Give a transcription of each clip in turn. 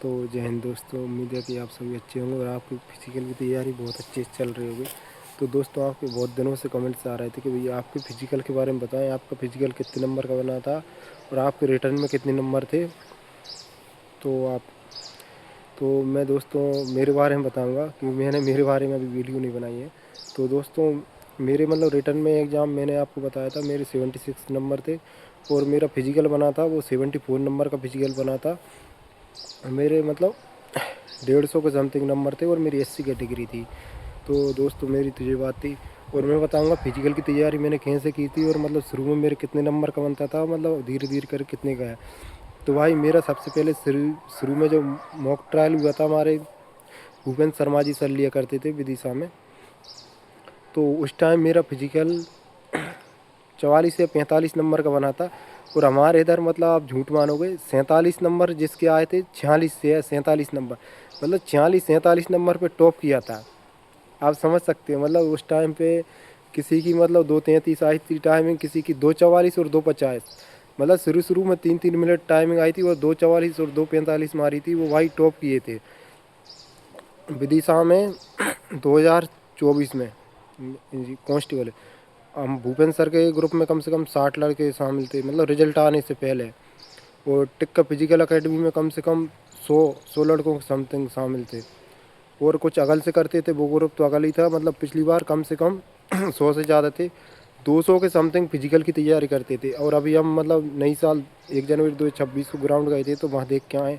तो जय हिंद दोस्तों, उम्मीद है कि आप सभी अच्छे होंगे और आपकी फिजिकल की तैयारी बहुत अच्छे से चल रही होगी। तो दोस्तों, आपके बहुत दिनों से कमेंट्स आ रहे थे कि भैया आपके फिजिकल के बारे में बताएं, आपका फिजिकल कितने नंबर का बना था और आपके रिटर्न में कितने नंबर थे। तो मैं दोस्तों मेरे बारे में बताऊंगा क्योंकि मैंने मेरे बारे में अभी वीडियो नहीं बनाई है। तो दोस्तों, मेरे मतलब रिटर्न में एग्ज़ाम मैंने आपको बताया था, मेरे 76 नंबर थे और मेरा फिजिकल बना था वो 74 नंबर का फिजिकल बना था। मेरे मतलब 150 के समथिंग नंबर थे और मेरी एससी कैटेगरी थी। तो दोस्तों, मेरी तो ये बात थी और मैं बताऊंगा फिजिकल की तैयारी मैंने कैसे की थी और मतलब शुरू में मेरे कितने नंबर का बनता था, मतलब धीरे धीरे कर कितने का है। तो भाई मेरा सबसे पहले शुरू शुरू में जो मॉक ट्रायल हुआ था, हमारे भूपेंद्र शर्मा जी सर लिया करते थे विदिशा में। तो उस टाइम मेरा फिजिकल 44 या 45 नंबर का बना था और हमारे इधर मतलब आप झूठ मानोगे 47 नंबर जिसके आए थे, 46 से या 47 नंबर, मतलब 46-47 नंबर पे टॉप किया था। आप समझ सकते हैं मतलब उस टाइम पे किसी की मतलब 2:33 आई थी टाइमिंग, किसी की 2:44 और 2:50। मतलब शुरू शुरू में 3-3 मिनट टाइमिंग आई थी और 2:44 और 2:45 मारी थी, वो भाई टॉप किए थे विदिशा में 2024 में जी कांस्टेबल। हम भूपेंद्र सर के ग्रुप में कम से कम 60 लड़के शामिल थे, मतलब रिजल्ट आने से पहले। और टिक्का फिजिकल एकेडमी में कम से कम 100 लड़कों के समथिंग शामिल थे और कुछ अगल से करते थे, वो ग्रुप तो अगल ही था। मतलब पिछली बार कम से कम 100 से ज़्यादा थे, 200 के समथिंग फिजिकल की तैयारी करते थे। और अभी हम मतलब नई साल 1 जनवरी 2026 को ग्राउंड गए थे तो वहाँ देख के आए।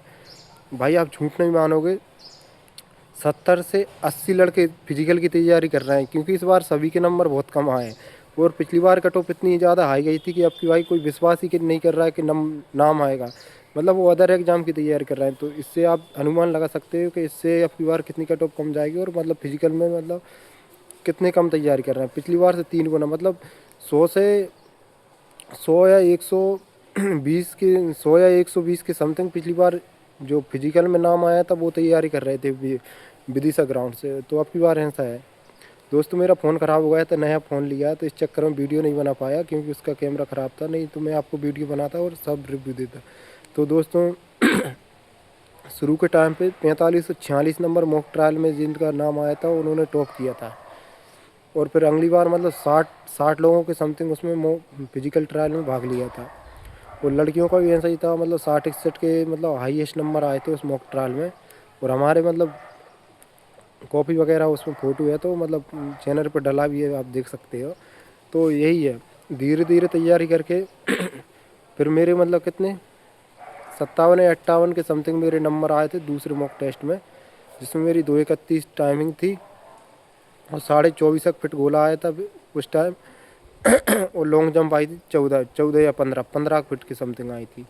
भाई आप झूठ नहीं मानोगे, 70 से 80 लड़के फिजिकल की तैयारी कर रहे हैं क्योंकि इस बार सभी के नंबर बहुत कम आए हैं। और पिछली बार कट ऑफ इतनी ज़्यादा हाई गई थी कि अब की भाई कोई विश्वास ही नहीं कर रहा है कि नाम आएगा। मतलब वो अदर एग्जाम की तैयारी कर रहे हैं। तो इससे आप अनुमान लगा सकते हो कि इससे अब की बार कितनी कट ऑफ कम जाएगी और मतलब फिजिकल में मतलब कितने कम तैयारी कर रहे हैं। पिछली बार से 3 गुना, मतलब 100 से 100 या 120 के 100 या 120 के समथिंग पिछली बार जो फिजिकल में नाम आया था वो तैयारी कर रहे थे विदिशा ग्राउंड से। तो अब की बार ऐसा है दोस्तों, मेरा फ़ोन ख़राब हो गया था, नया फ़ोन लिया तो इस चक्कर में वीडियो नहीं बना पाया क्योंकि उसका कैमरा ख़राब था, नहीं तो मैं आपको वीडियो बनाता और सब रिव्यू देता। तो दोस्तों शुरू के टाइम पे 45 से 46 नंबर मॉक ट्रायल में जिनका नाम आया था उन्होंने टॉप किया था। और फिर अगली बार मतलब 60 लोगों के समथिंग उसमें फिजिकल ट्रायल में भाग लिया था। और लड़कियों का भी ऐसा ही था, मतलब 60-61 के मतलब हाईएस्ट नंबर आए थे उस मॉक ट्रायल में। और हमारे मतलब कॉपी वगैरह उसमें फ़ोटो है तो मतलब चैनल पर डला भी है, आप देख सकते हो। तो यही है, धीरे धीरे तैयारी करके फिर मेरे मतलब कितने 57 या 58 के समथिंग मेरे नंबर आए थे दूसरे मॉक टेस्ट में, जिसमें मेरी 2:31 टाइमिंग थी और 24.5 फिट गोला आया था उस टाइम। और लॉन्ग जंप आई थी 14 या 15 फीट की समथिंग आई थी।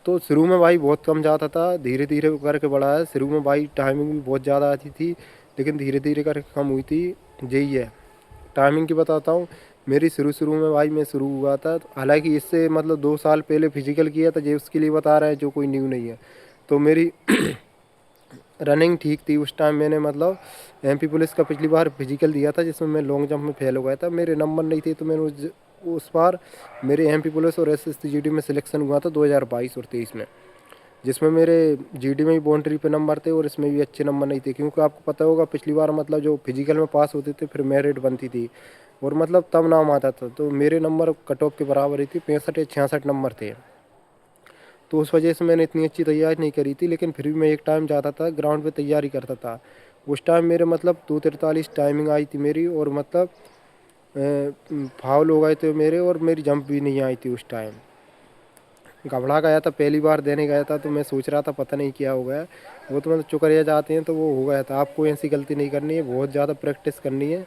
तो शुरू में भाई बहुत कम जाता था, धीरे धीरे करके बढ़ा है। शुरू में भाई टाइमिंग भी बहुत ज़्यादा आती थी लेकिन धीरे धीरे करके कम हुई थी। यही है, टाइमिंग की बताता हूँ। मेरी शुरू शुरू में भाई मैं शुरू हुआ था, हालांकि इससे मतलब 2 साल पहले फिजिकल किया था, जो उसके लिए बता रहे हैं जो कोई न्यू नहीं है। तो मेरी रनिंग ठीक थी उस टाइम। मैंने मतलब एमपी पुलिस का पिछली बार फिजिकल दिया था जिसमें मैं लॉन्ग जंप में फेल हो गया था, मेरे नंबर नहीं थे। तो मैंने उस बार मेरे एमपी पुलिस और एसएससी जीडी में सिलेक्शन हुआ था 2022 और 23 में, जिसमें मेरे जीडी में भी बाउंड्री पे नंबर थे और इसमें भी अच्छे नंबर नहीं थे। क्योंकि आपको पता होगा पिछली बार मतलब जो फिजिकल में पास होते थे फिर मेरिट बनती थी और मतलब तब नाम आता था। तो मेरे नंबर कट ऑफ के बराबर ही थी, 65 या 66 नंबर थे। तो उस वजह से मैंने इतनी अच्छी तैयारी नहीं करी थी, लेकिन फिर भी मैं एक टाइम जाता था ग्राउंड पे तैयारी करता था। उस टाइम मेरे मतलब 2:43 टाइमिंग आई थी मेरी और मतलब फाउल हो गए थे मेरे और मेरी जंप भी नहीं आई थी उस टाइम। घबरा गया था, पहली बार देने गया था तो मैं सोच रहा था पता नहीं क्या हो गया। वो तो मतलब चुकरिया जाते हैं तो वो हो गया था। आपको ऐसी गलती नहीं करनी है, बहुत ज़्यादा प्रैक्टिस करनी है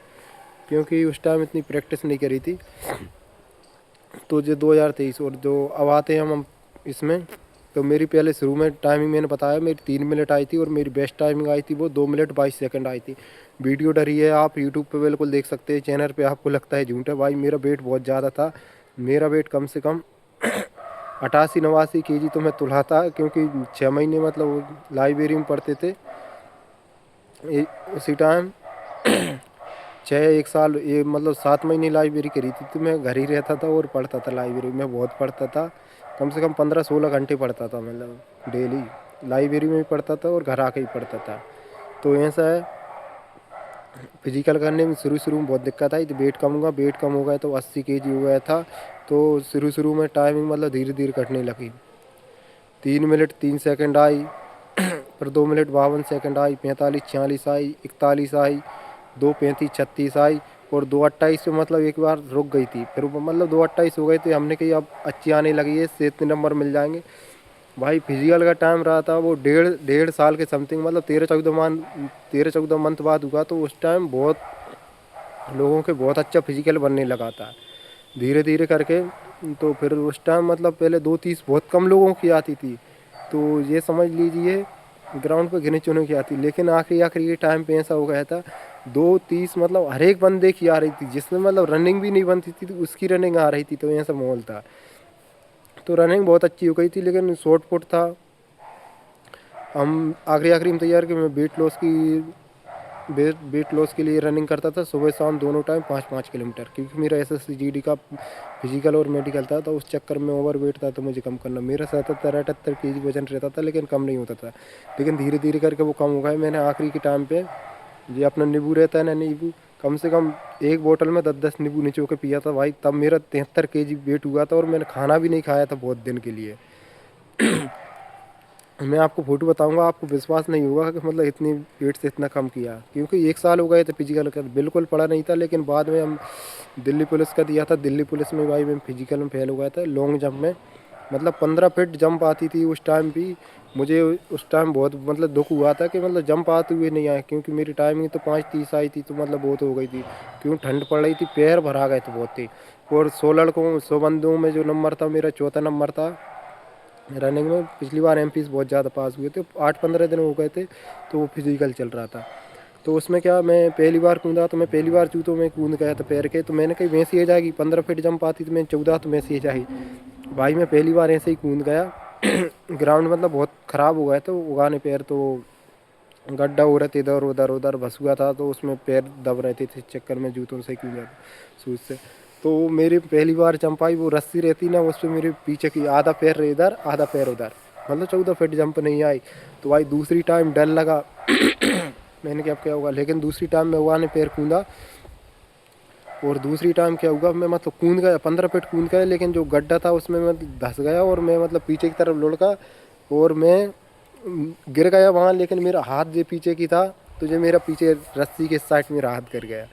क्योंकि उस टाइम इतनी प्रैक्टिस नहीं करी थी। तो जो 2023 और जो अब आते हैं हम इसमें, तो मेरी पहले शुरू में टाइमिंग मैंने बताया मेरी 3 मिनट आई थी और मेरी बेस्ट टाइमिंग आई थी वो 2 मिनट 22 सेकंड आई थी। वीडियो डरी है, आप यूट्यूब पे बिल्कुल देख सकते हैं, चैनल पे आपको लगता है झूठ है। भाई मेरा वेट बहुत ज़्यादा था, मेरा वेट कम से कम 88-89 kg तो मैं तुला था क्योंकि 6 महीने मतलब लाइब्रेरी में पढ़ते थे उसी टाइम। 1 साल ये मतलब 7 महीने लाइब्रेरी करी थी तो मैं घर ही रहता था और पढ़ता था लाइब्रेरी में, बहुत पढ़ता था, कम से कम 15-16 घंटे पढ़ता था मतलब डेली। लाइब्रेरी में भी पढ़ता था और घर आके ही पढ़ता था। तो ऐसा है, फिजिकल करने में शुरू में बहुत दिक्कत आई, तो वेट कम हो गया तो 80 केजी हो गया था। तो शुरू में टाइमिंग मतलब धीरे धीरे कटने लगी। 3 मिनट 3 सेकंड आई, फिर 2 मिनट 52 सेकंड आई, 45 46 आई, 41 आई, 2:35 36 आई, और 2:28 पे मतलब एक बार रुक गई थी। फिर मतलब 2:28 हो गए थे, हमने कही अब अच्छी आने लगी है, इससे इतने नंबर मिल जाएंगे। भाई फिजिकल का टाइम रहा था वो डेढ़ साल के समथिंग, मतलब 13-14 मंथ बाद हुआ। तो उस टाइम बहुत लोगों के बहुत अच्छा फिजिकल बनने लगा था धीरे धीरे करके। तो फिर उस टाइम मतलब पहले 2:30 बहुत कम लोगों की आती थी, तो ये समझ लीजिए ग्राउंड पे गिने चुने की आती। लेकिन आखिरी के टाइम पे ऐसा हो गया था 2:30 मतलब हर एक बंदे की आ रही थी, जिसमें मतलब रनिंग भी नहीं बनती थी तो उसकी रनिंग आ रही थी। तो ऐसा माहौल था। तो रनिंग बहुत अच्छी हो गई थी, लेकिन शॉर्ट पुट था। हम आखिरी में तैयार कि मैं वेट लॉस के लिए रनिंग करता था सुबह शाम दोनों टाइम 5-5 किलोमीटर, क्योंकि मेरा SSC GD का फिजिकल और मेडिकल था। तो उस चक्कर में ओवर वेट था, तो मुझे कम करना। मेरा 77-78 केजी वजन रहता था, लेकिन कम नहीं होता था। लेकिन धीरे धीरे करके वो कम हो गया। मैंने आखिरी के टाइम पे ये अपना नींबू रहता है ना, नींबू कम से कम एक बोतल में 10-10 नींबू निचो के पिया था भाई। तब मेरा 73 केजी वेट हुआ था, और मैंने खाना भी नहीं खाया था बहुत दिन के लिए। मैं आपको फ़ोटो बताऊंगा, आपको विश्वास नहीं होगा कि मतलब इतनी वेट से इतना कम किया, क्योंकि 1 साल हो गए थे फिजिकल कर, बिल्कुल पढ़ा नहीं था। लेकिन बाद में हम दिल्ली पुलिस का दिया था, दिल्ली पुलिस में भाई मैं फिजिकल में फेल हो गया था लॉन्ग जंप में। मतलब 15 फीट जंप आती थी उस टाइम भी। मुझे उस टाइम बहुत मतलब दुख हुआ था कि मतलब जंप आते हुए नहीं आए, क्योंकि मेरी टाइमिंग तो 5:30 आई थी, तो मतलब बहुत हो गई थी, क्योंकि ठंड पड़ रही थी, पैर भरा गए थे बहुत ही। और 100 बंदों में जो नंबर था मेरा चौथा नंबर था रनिंग में। पिछली बार MP से बहुत ज़्यादा पास हुए थे, 8-15 दिन हो गए थे, तो वो फिजिकल चल रहा था। तो उसमें क्या, मैं पहली बार कूदा, तो मैं पहली बार जूतों में कूद गया था पैर के। तो मैंने कही वैसे ही जाएगी, 15 फीट जंप आती तो मैं 14, तो वैसे ही जाएगी भाई। मैं पहली बार ऐसे ही कूद गया। ग्राउंड मतलब बहुत ख़राब हो गए थे उगाने पैर, तो गड्ढा हो रहे थे इधर उधर उधर भसुआ था, तो उसमें पैर दब रहे थे। इस चक्कर में जूतों से कूदा शूज़ से। तो मेरी पहली बार जंप आई, वो रस्सी रहती ना, उस पर मेरे पीछे की आधा पैर इधर आधा पैर उधर, मतलब 14 फीट जंप नहीं आई। तो भाई दूसरी टाइम डर लगा। मैंने क्या होगा, लेकिन दूसरी टाइम में उगाने पैर कूदा। और दूसरी टाइम क्या हुआ, मैं मतलब कूद गया, 15 फीट कूद गया, लेकिन जो गड्ढा था उसमें मैं धंस गया, और मैं मतलब पीछे की तरफ लुढ़का, और मैं गिर गया वहाँ। लेकिन मेरा हाथ जो पीछे की था, तो जो मेरा पीछे रस्सी के साइड मेरा हाथ गिर गया।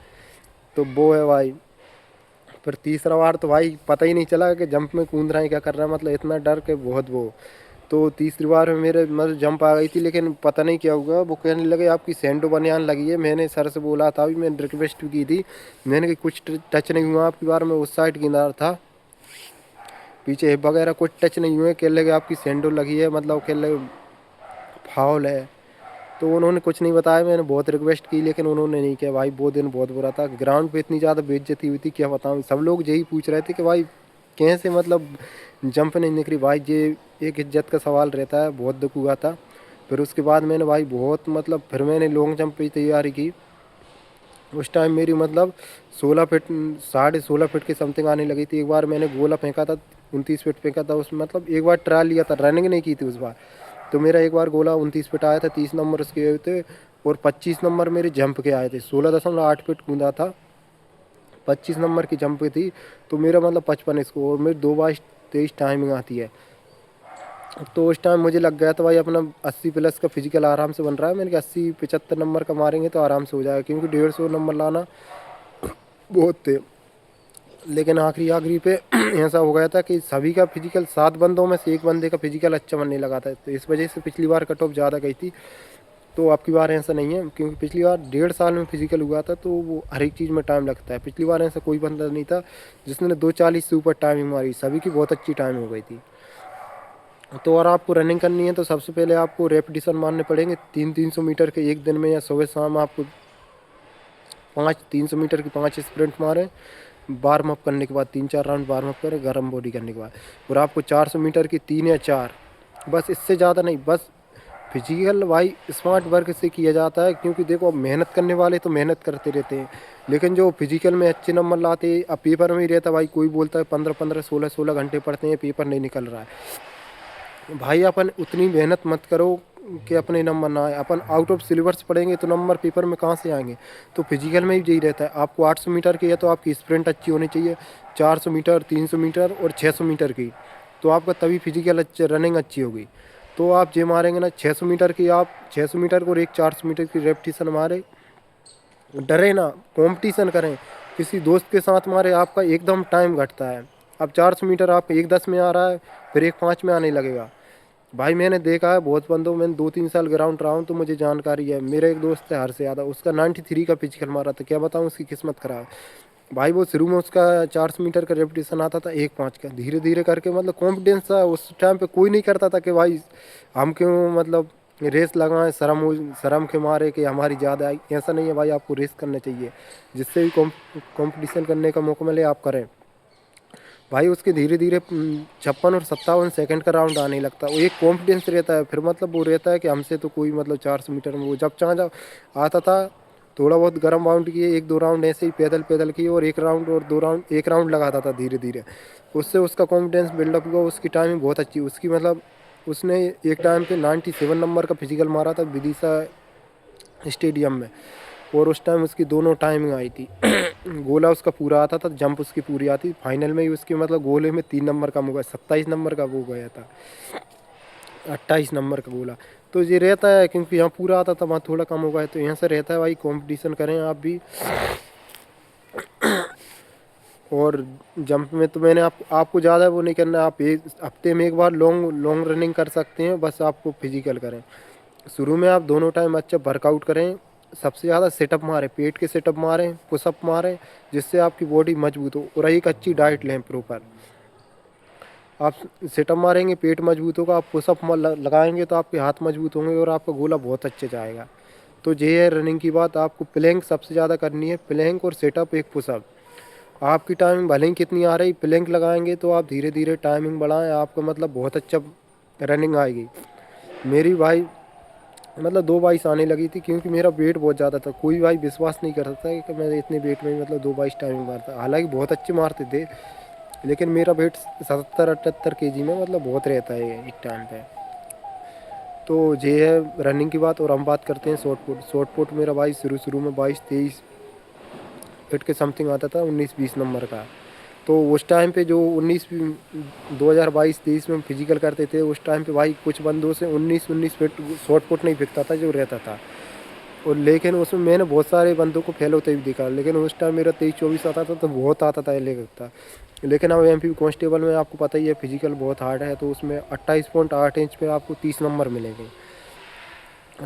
तो वो है भाई। फिर तीसरा बार तो भाई पता ही नहीं चला कि जंप में कूद रहा है क्या कर रहा है, मतलब इतना डर के बहुत वो। तो तीसरी बार में मेरे मतलब जंप आ गई थी, लेकिन पता नहीं क्या हुआ, वो कहने लगे आपकी सैंडो बनियान लगी है। मैंने सर से बोला था, भी मैंने रिक्वेस्ट भी की थी, मैंने कि कुछ टच नहीं हुआ आपकी बार में उस साइड किनारा था, पीछे हिप वगैरह कुछ टच नहीं हुए। कह लगे आपकी सैंडो लगी है, मतलब कह लगे फाउल है। तो उन्होंने कुछ नहीं बताया, मैंने बहुत रिक्वेस्ट की, लेकिन उन्होंने नहीं किया भाई। वो दिन बहुत बुरा था, ग्राउंड पे इतनी ज़्यादा बेइज्जती हुई थी क्या बताऊँ। सब लोग यही पूछ रहे थे कि भाई कैसे मतलब जंप नहीं निकली भाई। ये एक इज्जत का सवाल रहता है, बहुत दुख हुआ था। फिर उसके बाद मैंने भाई बहुत मतलब फिर मैंने लॉन्ग जंप की तैयारी की। उस टाइम मेरी मतलब 16 फीट 16.5 फीट की समथिंग आने लगी थी। एक बार मैंने गोला फेंका था, 29 फीट फेंका था उसमें, मतलब एक बार ट्रायल लिया था, रनिंग नहीं की थी उस बार। तो मेरा एक बार गोला 29 फीट आया था, 30 नंबर उसके हुए थे, और 25 नंबर मेरे जंप के आए थे। 16.8 फीट कूदा था, 25 नंबर की जंप थी। तो मेरा मतलब 55 स्कोर, और मेरी 2:23 टाइमिंग आती है। तो उस टाइम मुझे लग गया था भाई अपना 80 प्लस का फिजिकल आराम से बन रहा है। मैंने कहा 80-75 नंबर का मारेंगे तो आराम से हो जाएगा, क्योंकि 150 नंबर लाना बहुत थे। लेकिन आखिरी पे ऐसा हो गया था कि सभी का फिजिकल 7 बंदों में से एक बंदे का फिजिकल अच्छा बनने लगा था, तो इस वजह से पिछली बार कट ऑफ ज़्यादा गई थी। तो आपकी बार ऐसा नहीं है, क्योंकि पिछली बार 1.5 साल में फिजिकल हुआ था, तो वो हर एक चीज़ में टाइम लगता है। पिछली बार ऐसा कोई बंदा नहीं था जिसने 2:40 से ऊपर टाइमिंग मारी, सभी की बहुत अच्छी टाइम हो गई थी। तो अगर आपको रनिंग करनी है तो सबसे पहले आपको रेपिटेशन मारने पड़ेंगे 300 मीटर के एक दिन में, या सुबह शाम आपको 300 मीटर की 5 स्प्रिंट मारें। वार्म अप करने के बाद 3-4 राउंड वार्म अप करें गर्म बॉडी करने के बाद। और आपको 400 मीटर की 3 या 4, बस इससे ज़्यादा नहीं। बस फिजिकल भाई स्मार्ट वर्क से किया जाता है, क्योंकि देखो मेहनत करने वाले तो मेहनत करते रहते हैं, लेकिन जो फिजिकल में अच्छे नंबर लाते हैं, अब पेपर में ही रहता भाई, कोई बोलता है 15-15 16-16 घंटे पढ़ते हैं, पेपर नहीं निकल रहा है। भाई अपन उतनी मेहनत मत करो कि अपने नंबर ना आए। अपन आउट ऑफ सिलेबस पढ़ेंगे तो नंबर पेपर में कहाँ से आएंगे। तो फिजिकल में भी यही रहता है, आपको 800 मीटर की है तो आपकी स्प्रिंट अच्छी होनी चाहिए, 400 मीटर, 300 मीटर और 600 मीटर की, तो आपका तभी फिजिकल अच्छी रनिंग अच्छी होगी। तो आप ये मारेंगे ना 600 मीटर की, आप 600 मीटर को और एक 400 मीटर की रेपटीशन मारे, डरे ना, कंपटीशन करें, किसी दोस्त के साथ मारे, आपका एकदम टाइम घटता है। अब 400 मीटर आप 1:10 में आ रहा है, फिर 1:05 में आने लगेगा। भाई मैंने देखा है बहुत बंदों, मैंने 2-3 साल ग्राउंड रहा हूँ तो मुझे जानकारी है। मेरा एक दोस्त है हर्ष यादव, उसका 93 का फिजिकल मारा था, क्या बताऊँ उसकी किस्मत खराब है। भाई वो शुरू में उसका 400 मीटर का रेपटीशन आता था 1:05 का, धीरे धीरे करके मतलब कॉन्फिडेंस था उस टाइम पे, कोई नहीं करता था कि भाई हम क्यों मतलब रेस लगाएं, शर्म के मारे कि हमारी ज़्यादा आई, ऐसा नहीं है भाई, आपको रेस करना चाहिए, जिससे भी कंपटीशन करने का मौका मिले आप करें। भाई उसके धीरे धीरे 56 और 57 सेकंड का राउंड आने लगता है, वो एक कॉन्फिडेंस रहता है, फिर मतलब वो रहता है कि हमसे तो कोई मतलब 400 मीटर में वो जब चाह जब आता था, थोड़ा बहुत गर्म बाउंड किए, 1-2 राउंड ऐसे ही पैदल पैदल किए, और 1 राउंड और 2 राउंड, 1 राउंड लगाता था धीरे धीरे, उससे उसका कॉन्फिडेंस बिल्डअप हुआ। उसकी टाइमिंग बहुत अच्छी, उसकी मतलब उसने एक टाइम पे 97 नंबर का फिजिकल मारा था विदिशा स्टेडियम में, और उस टाइम उसकी दोनों टाइमिंग आई थी। गोला उसका पूरा आता था, जंप उसकी पूरी आती, फाइनल में ही उसकी मतलब गोले में 3 नंबर कम हो गया, 27 नंबर का वो गया था, 28 नंबर का गोला। तो ये रहता है, क्योंकि यहाँ पूरा आता था वहाँ थोड़ा कम हो गया, तो यहाँ से रहता है भाई कंपटीशन करें आप भी। और जंप में तो मैंने आपको ज़्यादा वो नहीं करना, आप एक हफ्ते में एक बार लॉन्ग लॉन्ग रनिंग कर सकते हैं, बस आपको फिजिकल करें। शुरू में आप दोनों टाइम अच्छा वर्कआउट करें, सबसे ज़्यादा सेटअप मारें, पेट के सेटअप मारें, पुशअप मारें, जिससे आपकी बॉडी मजबूत हो, और एक अच्छी डाइट लें प्रॉपर। आप सेटअप मारेंगे, पेट मजबूत होगा, आप पुशअप लगाएंगे तो आपके हाथ मजबूत होंगे और आपका गोला बहुत अच्छे जाएगा। तो ये है रनिंग की बात, आपको प्लैंक सबसे ज़्यादा करनी है, प्लैंक और सेटअप, एक पुशअप। आपकी टाइमिंग भले ही कितनी आ रही, प्लैंक लगाएंगे तो आप धीरे धीरे टाइमिंग बढ़ाएं, आपको मतलब बहुत अच्छा रनिंग आएगी। मेरी भाई मतलब 2:22 आने लगी थी, क्योंकि मेरा वेट बहुत ज़्यादा था, कोई भाई विश्वास नहीं कर सकता कि मैं इतने वेट में मतलब 2:22 टाइमिंग मारता, हालांकि बहुत अच्छे मारते थे, लेकिन मेरा वेट 77-78 kg में मतलब बहुत रहता है एक टाइम पे। तो ये है रनिंग की बात। और हम बात करते हैं शॉर्ट पुट। शॉर्ट पुट मेरा भाई शुरू शुरू में 22-23 फिट के समथिंग आता था, 19-20 नंबर का। तो उस टाइम पे जो 2022-23 में फिजिकल करते थे, उस टाइम पे भाई कुछ बंदों से 19-19 फिट शॉर्ट पुट नहीं फेंकता था जो रहता था, और लेकिन उसमें मैंने बहुत सारे बंदों को फेल होते भी देखा, लेकिन उस टाइम मेरा 23-24 आता था तो बहुत आता था लगता। लेकिन अब एमपी कांस्टेबल में आपको पता ही है फिजिकल बहुत हार्ड है, तो उसमें 28.8 इंच पे आपको 30 नंबर मिलेंगे।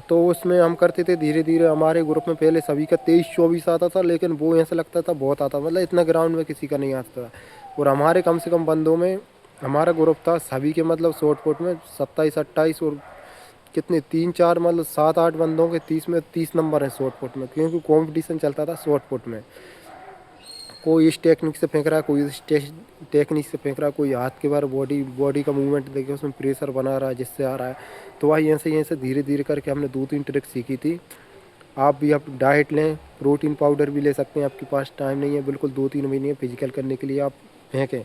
तो उसमें हम करते थे धीरे धीरे, हमारे ग्रुप में पहले सभी का 23-24 आता था, लेकिन वो ऐसा लगता था बहुत आता, मतलब इतना ग्राउंड में किसी का नहीं आता था। और हमारे कम से कम बंदों में, हमारा ग्रुप था सभी के मतलब शॉर्ट पुट में 27-28, और कितने 3-4 मतलब 7-8 बंदों के 30 में 30 नंबर है शॉर्ट पुट में, क्योंकि कंपटीशन चलता था शॉर्ट पुट में। कोई इस टेक्निक से फेंक रहा है, कोई इस टेक्निक से फेंक रहा है, कोई हाथ के बार बॉडी बॉडी का मूवमेंट देके उसमें प्रेशर बना रहा है जिससे आ रहा है। तो भाई ऐसे धीरे धीरे करके हमने 2-3 ट्रिक सीखी थी। आप भी आप डाइट लें, प्रोटीन पाउडर भी ले सकते हैं, आपके पास टाइम नहीं है बिल्कुल 2-3 महीने फिजिकल करने के लिए, आप फेंकें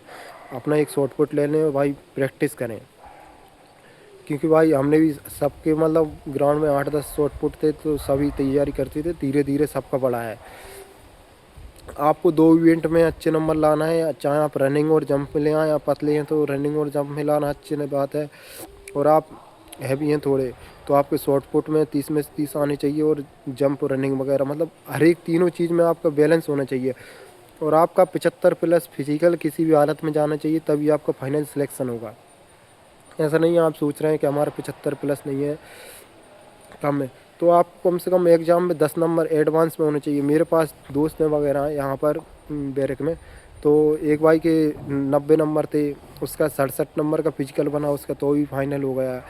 अपना एक शॉर्ट पुट ले लें और भाई प्रैक्टिस करें। क्योंकि भाई हमने भी सबके मतलब ग्राउंड में 8-10 शॉर्ट पुट थे, तो सभी तैयारी करते थे, धीरे धीरे सबका बढ़ा है। आपको 2 इवेंट में अच्छे नंबर लाना है, चाहे आप रनिंग और जंप में ले आएँ, आप पतले हैं तो रनिंग और जंप में लाना अच्छी बात है, और आप हैवी हैं थोड़े तो आपके शॉर्ट पुट में 30 में से 30 आने चाहिए, और जंप रनिंग वगैरह मतलब हर एक तीनों चीज़ में आपका बैलेंस होना चाहिए। और आपका 75+ फिजिकल किसी भी हालत में जाना चाहिए, तभी आपका फाइनल सिलेक्शन होगा। ऐसा नहीं है आप सोच रहे हैं कि हमारा 75+ नहीं है, कम है, तो आप कम से कम एग्ज़ाम में 10 नंबर एडवांस में होने चाहिए। मेरे पास दोस्त हैं वगैरह हैं यहाँ पर बैरक में, तो एक भाई के 90 नंबर थे, उसका 67 नंबर का फिजिकल बना उसका, तो भी फाइनल हो गया।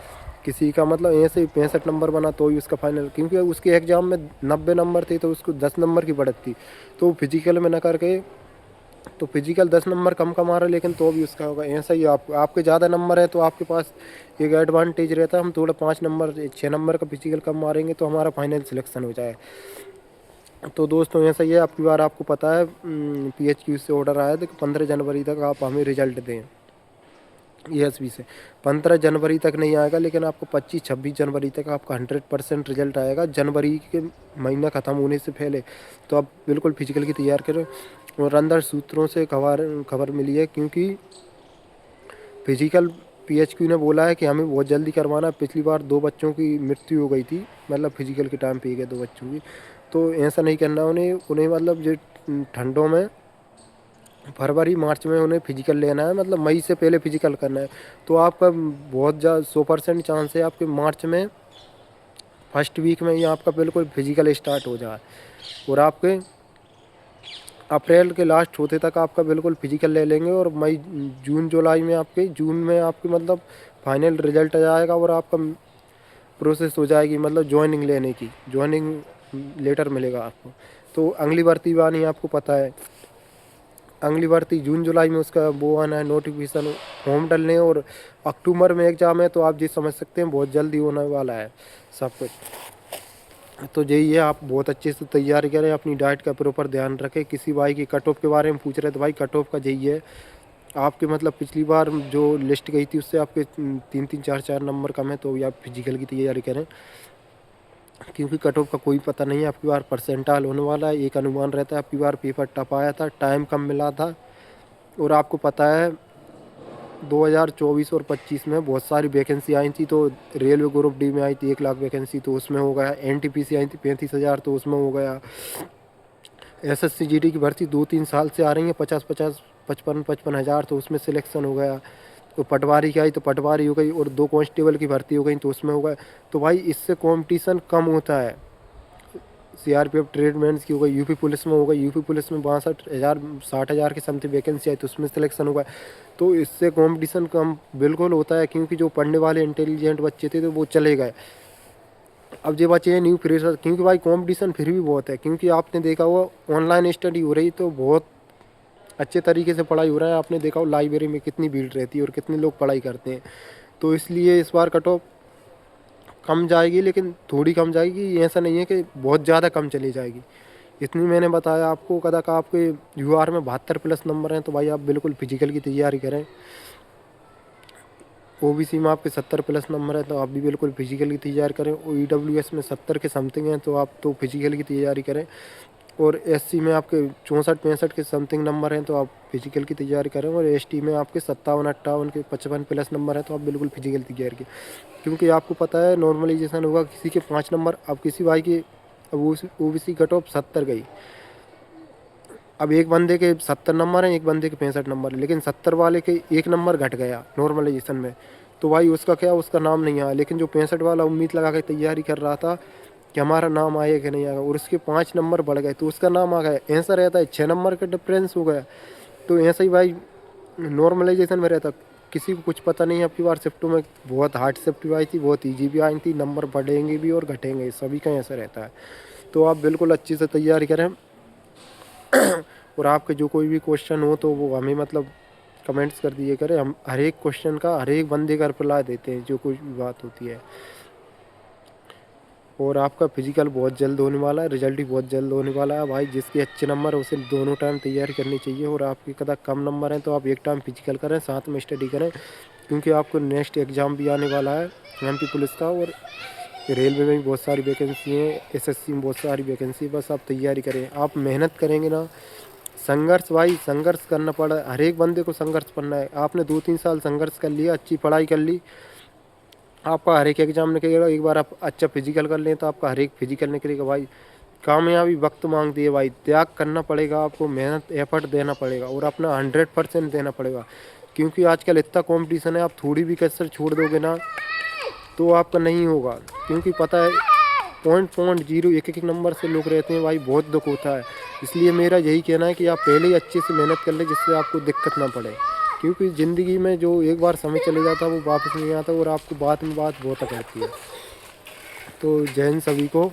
किसी का मतलब ऐसे ही 65 नंबर बना तो ही उसका फाइनल, क्योंकि उसके एग्ज़ाम में 90 नंबर थे तो उसको 10 नंबर की बढ़त थी, तो फिजिकल में न करके तो फिजिकल 10 नंबर कम का मारा, लेकिन तो भी उसका होगा। ऐसा ही आपके ज़्यादा नंबर है तो आपके पास एक एडवांटेज रहता है, हम थोड़ा 5 नंबर 6 नंबर का फिजिकल कम मारेंगे तो हमारा फाइनल सिलेक्शन हो जाए। तो दोस्तों ऐसा ही है, आपकी बार आपको पता है PHQ से ऑर्डर आया था कि 15 जनवरी तक आप हमें रिजल्ट दें। ESV से 15 जनवरी तक नहीं आएगा, लेकिन आपको 25-26 जनवरी तक आपका 100% रिजल्ट आएगा। जनवरी के महीना ख़त्म होने से पहले तो आप बिल्कुल फिजिकल की तैयार करें। और अंदर सूत्रों से खबर मिली है, क्योंकि फिजिकल PHQ ने बोला है कि हमें बहुत जल्दी करवाना है। पिछली बार 2 बच्चों की मृत्यु हो गई थी, मतलब फिजिकल के टाइम पे ही गए 2 बच्चों की। तो ऐसा नहीं करना उन्हें मतलब जो ठंडों में फरवरी मार्च में उन्हें फिजिकल लेना है, मतलब मई से पहले फिजिकल करना है। तो आपका बहुत ज़्यादा 100% चांस है आपके मार्च में फर्स्ट वीक में ही आपका बिल्कुल फिजिकल स्टार्ट हो जाए, और आपके अप्रैल के लास्ट होते तक आपका बिल्कुल फिजिकल ले लेंगे। और मई जून जुलाई में जून में आपके मतलब फाइनल रिजल्ट आ जाएगा, और आपका प्रोसेस हो जाएगी मतलब ज्वाइनिंग लेने की, ज्वाइनिंग लेटर मिलेगा आपको। तो अगली भर्ती भी आनी है, आपको पता है अगली भर्ती जून जुलाई में उसका वो आना है नोटिफिकेशन, फॉर्म डलने, और अक्टूबर में एग्ज़ाम है। तो आप जी समझ सकते हैं बहुत जल्दी होने वाला है सब कुछ। तो यही है, आप बहुत अच्छे से तैयारी करें, अपनी डाइट का प्रॉपर ध्यान रखें। किसी भाई की कट ऑफ के बारे में पूछ रहे तो भाई कट ऑफ का यही है, आपके मतलब पिछली बार जो लिस्ट गई थी उससे आपके 3-3 4-4 नंबर कम है। तो आप फिजिकल की तैयारी करें, क्योंकि कट ऑफ का कोई पता नहीं है। आपकी बार परसेंटाइल होने वाला है, एक अनुमान रहता है। आपकी बार पेपर टफ आया था, टाइम कम मिला था, और आपको पता है 2024 और 25 में बहुत सारी वैकेंसी आई थी। तो रेलवे ग्रुप डी में आई थी 1 लाख वैकेंसी, तो उसमें हो गया। NTPC आई थी 35,000, तो उसमें हो गया। SSC GD की भर्ती 2-3 साल से आ रही है 50-50 55-55 हज़ार, तो उसमें सिलेक्शन हो गया। तो पटवारी की आई तो पटवारी हो गई, और 2 कांस्टेबल की भर्ती हो गई तो उसमें हो गया। तो भाई इससे कंपटीशन कम होता है। CRPF ट्रेडमेंट्स की हो गई, यूपी पुलिस में हो गई, यूपी पुलिस में 62,000 60,000 की समथिंग वैकेंसी आई तो उसमें सिलेक्शन होगा। तो इससे कंपटीशन कम बिल्कुल होता है, क्योंकि जो पढ़ने वाले इंटेलिजेंट बच्चे थे तो वो चले गए। अब जो बचे हैं न्यू फ्रेशर, क्योंकि भाई कंपटीशन फिर भी बहुत है, क्योंकि आपने देखा हुआ ऑनलाइन स्टडी हो रही तो बहुत अच्छे तरीके से पढ़ाई हो रहा है। आपने देखा हो लाइब्रेरी में कितनी भीड़ रहती है और कितने लोग पढ़ाई करते हैं। तो इसलिए इस बार कट ऑफ कम जाएगी, लेकिन थोड़ी कम जाएगी, ऐसा नहीं है कि बहुत ज़्यादा कम चली जाएगी। इतनी मैंने बताया आपको। कदा का आपके UR में 72+ नंबर हैं, तो भाई आप बिल्कुल फिजिकल की तैयारी करें। OBC में आपके 70+ नंबर है, तो आप भी बिल्कुल फिजिकल की तैयारी करें। और EWS में 70 के समथिंग हैं, तो आप तो फिजिकल की तैयारी करें। और SC में आपके 64-65 के समथिंग नंबर हैं, तो आप फिजिकल की तैयारी करें। और ST में आपके 57-58 के 55+ नंबर हैं, तो आप बिल्कुल फिजिकल की तैयारी करें। क्योंकि आपको पता है नॉर्मलाइजेशन होगा, किसी के 5 नंबर, अब किसी भाई की OBC कट ऑफ 70 गई। अब एक बंदे के 70 नंबर हैं, एक बंदे के 65 नंबर, लेकिन 70 वाले के 1 नंबर घट गया नॉर्मलाइजेशन में, तो भाई उसका क्या, उसका नाम नहीं आया। लेकिन जो 65 वाला उम्मीद लगा के तैयारी कर रहा था कि हमारा नाम आएगा कि नहीं आएगा, और उसके 5 नंबर बढ़ गए तो उसका नाम आ गया। ऐसा रहता है, 6 नंबर का डिफरेंस हो गया। तो ऐसा ही भाई नॉर्मलाइजेशन में रहता, किसी को कुछ पता नहीं है। आपकी बार शिफ्टों में बहुत हार्ड शिफ्ट भी आई थी, बहुत ईजी भी आई थी, नंबर बढ़ेंगे भी और घटेंगे, सभी का ऐसा रहता है। तो आप बिल्कुल अच्छे से तैयारी करें। और आपके जो कोई भी क्वेश्चन हो तो वो हमें मतलब कमेंट्स कर दिए करें, हम हर एक क्वेश्चन का हर एक बंदे का रिप्लाई देते हैं जो कोई भी बात होती है। और आपका फिजिकल बहुत जल्द होने वाला है, रिजल्ट भी बहुत जल्द होने वाला है भाई। जिसके अच्छे नंबर है उसे दोनों टाइम तैयारी करनी चाहिए। और आपके कदा कम नंबर हैं तो आप एक टाइम फिजिकल करें, साथ में स्टडी करें, क्योंकि आपको नेक्स्ट एग्ज़ाम भी आने वाला है MP पुलिस का। और रेलवे में भी बहुत सारी वैकेंसी हैं, SSC में बहुत सारी वैकेंसी। बस आप तैयारी करें, आप मेहनत करेंगे ना, संघर्ष भाई संघर्ष करना पड़ा, हर एक बंदे को संघर्ष करना है। आपने 2-3 साल संघर्ष कर लिया, अच्छी पढ़ाई कर ली, आपका हर एक एग्जाम निकलेगा। एक बार आप अच्छा फिजिकल कर लें तो आपका हर एक फिजिकल निकलेगा भाई। कामयाबी वक्त मांगती है भाई, त्याग करना पड़ेगा आपको, मेहनत एफर्ट देना पड़ेगा और अपना 100% देना पड़ेगा। क्योंकि आजकल इतना कंपटीशन है, आप थोड़ी भी कसर छोड़ दोगे ना तो आपका नहीं होगा। क्योंकि पता है 0.0 एक नंबर से लोग रहते हैं भाई, बहुत दुख होता है। इसलिए मेरा यही कहना है कि आप पहले ही अच्छे से मेहनत कर लें, जिससे आपको दिक्कत ना पड़े। क्योंकि ज़िंदगी में जो एक बार समय चले जाता है वो वापस नहीं आता, और आपको बाद में बात बहुत अकड़ती है। तो जय हिंद सभी को।